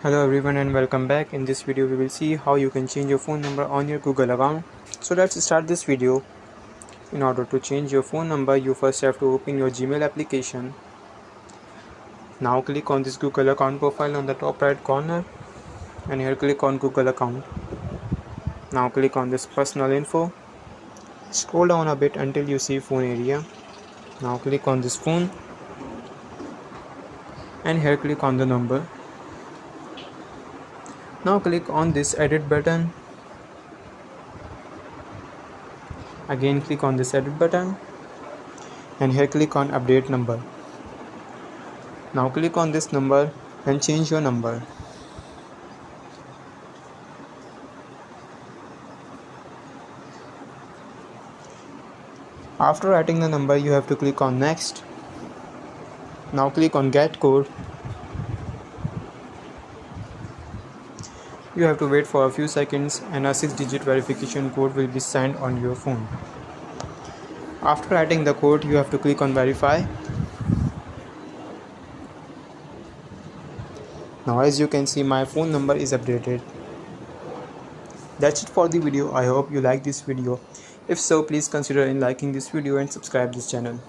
Hello everyone and welcome back. In this video we will see how you can change your phone number on your Google account. So let's start this video. In order to change your phone number, you first have to open your Gmail application. Now click on this Google account profile on the top right corner and here click on Google account. Now click on this personal info. Scroll down a bit until you see phone area. Now click on this phone and here click on the number. Now click on this edit button. Again click on this edit button and here click on update number. Now click on this number and change your number. After writing the number, you have to click on next. Now click on get code. You have to wait for a few seconds and a 6-digit verification code will be sent on your phone. After writing the code, you have to click on verify. Now as you can see, my phone number is updated. That's it for the video. I hope you like this video. If so, please consider in liking this video and subscribe this channel.